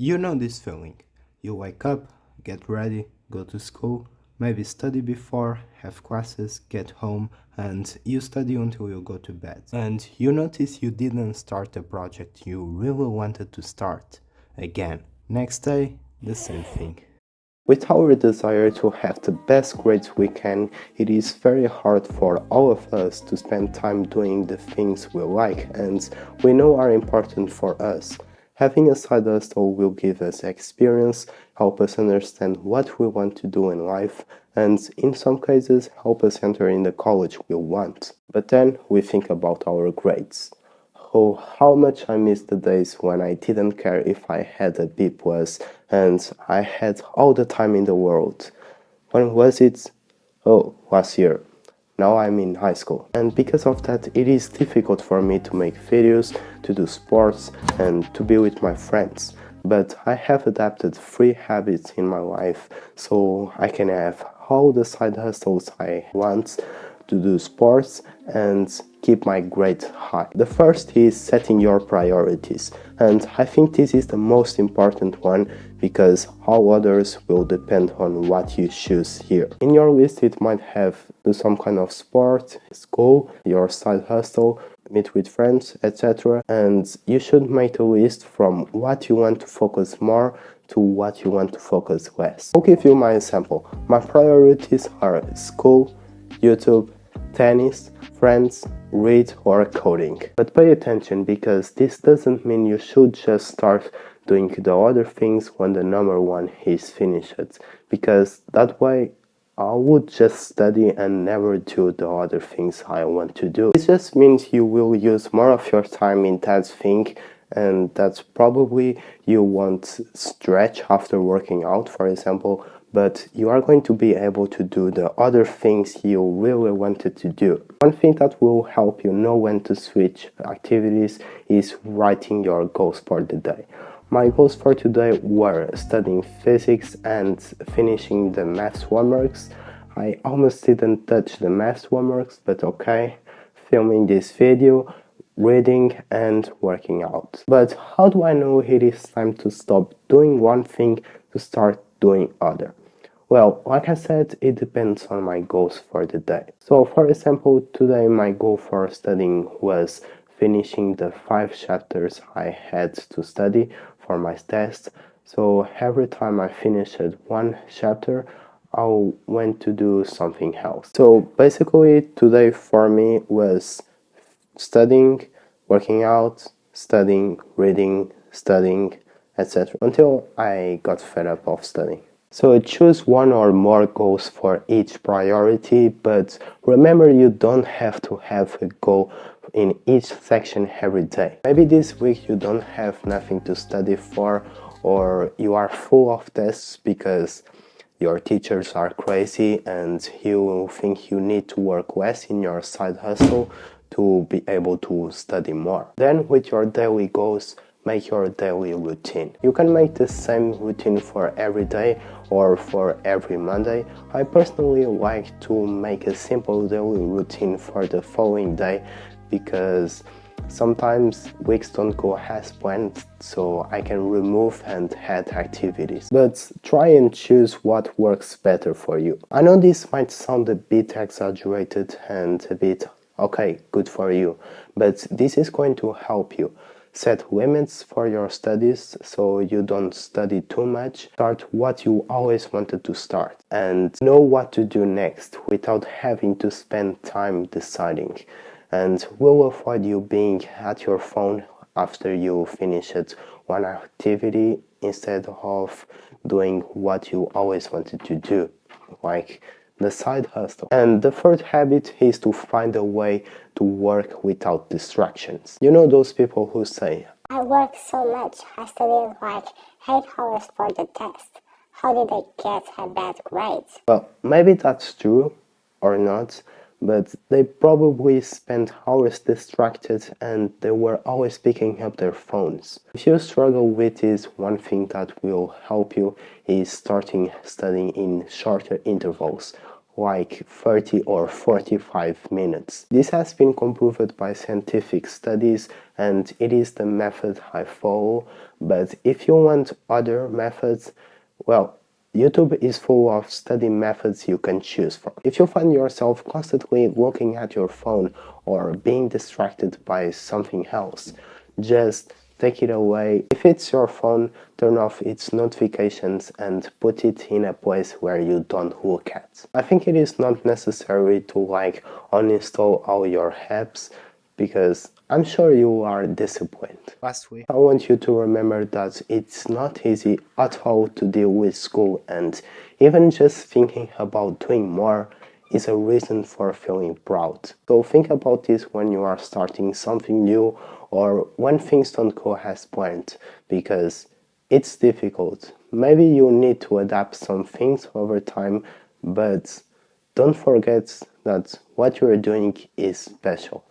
You know this feeling. You wake up, get ready, go to school, maybe study before, have classes, get home, and you study until you go to bed. And you notice you didn't start a project you really wanted to start. Again, next day, the same thing. With our desire to have the best grades we can, it is very hard for all of us to spend time doing the things we like and we know are important for us. Having a side hustle will give us experience, help us understand what we want to do in life, and in some cases help us enter in the college we want. But then we think about our grades. Oh, how much I miss the days when I didn't care if I had a B plus and I had all the time in the world. When was it? Oh, last year. Now I'm in high school. And because of that, it is difficult for me to make videos, to do sports, and to be with my friends. But I have adapted 3 habits in my life so I can have all the side hustles I want to do sports and keep my grade high. The first is setting your priorities, and I think this is the most important one because all others will depend on what you choose here. In your list it might have do some kind of sport, school, your side hustle, meet with friends, etc. And you should make a list from what you want to focus more to what you want to focus less. I'll give you my example. My priorities are school, YouTube, tennis, friends, read or coding. But pay attention because this doesn't mean you should just start doing the other things when the number one is finished, because that way I would just study and never do the other things I want to do. It just means you will use more of your time in that thing, and that's probably you won't stretch after working out, for example, but you are going to be able to do the other things you really wanted to do. One thing that will help you know when to switch activities is writing your goals for the day. My goals for today were studying physics and finishing the maths homeworks. I almost didn't touch the maths homeworks, but okay. Filming this video, reading and working out. But how do I know it is time to stop doing one thing to start doing other? Well, like I said, it depends on my goals for the day. So, for example, today my goal for studying was finishing the 5 chapters I had to study for my test. So, every time I finished one chapter, I went to do something else. So, basically, today for me was studying, working out, studying, reading, studying, etc. until I got fed up of studying. So choose one or more goals for each priority, but remember you don't have to have a goal in each section every day. Maybe this week you don't have nothing to study for, or you are full of tests because your teachers are crazy and you think you need to work less in your side hustle to be able to study more. Then with your daily goals, make your daily routine. You can make the same routine for every day or for every Monday. I personally like to make a simple daily routine for the following day because sometimes weeks don't go as planned, so I can remove and add activities. But try and choose what works better for you. I know this might sound a bit exaggerated and a bit okay, good for you, but this is going to help you. Set limits for your studies so you don't study too much. Start what you always wanted to start and know what to do next without having to spend time deciding. And will avoid you being at your phone after you finish it one activity instead of doing what you always wanted to do, like the side hustle. And the third habit is to find a way to work without distractions. You know those people who say, I worked so much, I studied like 8 hours for the test. How did I get a bad grade? well, maybe that's true or not, but they probably spent hours distracted and they were always picking up their phones. If you struggle with this, one thing that will help you is starting studying in shorter intervals, like 30 or 45 minutes. This has been proved by scientific studies and it is the method I follow, but if you want other methods, well, YouTube is full of study methods you can choose from. If you find yourself constantly looking at your phone or being distracted by something else, just take it away. If it's your phone, turn off its notifications and put it in a place where you don't look at. I think it is not necessary to uninstall all your apps because I'm sure you are disciplined. Lastly, I want you to remember that it's not easy at all to deal with school, and even just thinking about doing more is a reason for feeling proud. So think about this when you are starting something new or when things don't go as planned, because it's difficult. Maybe you need to adapt some things over time, but don't forget that what you're doing is special.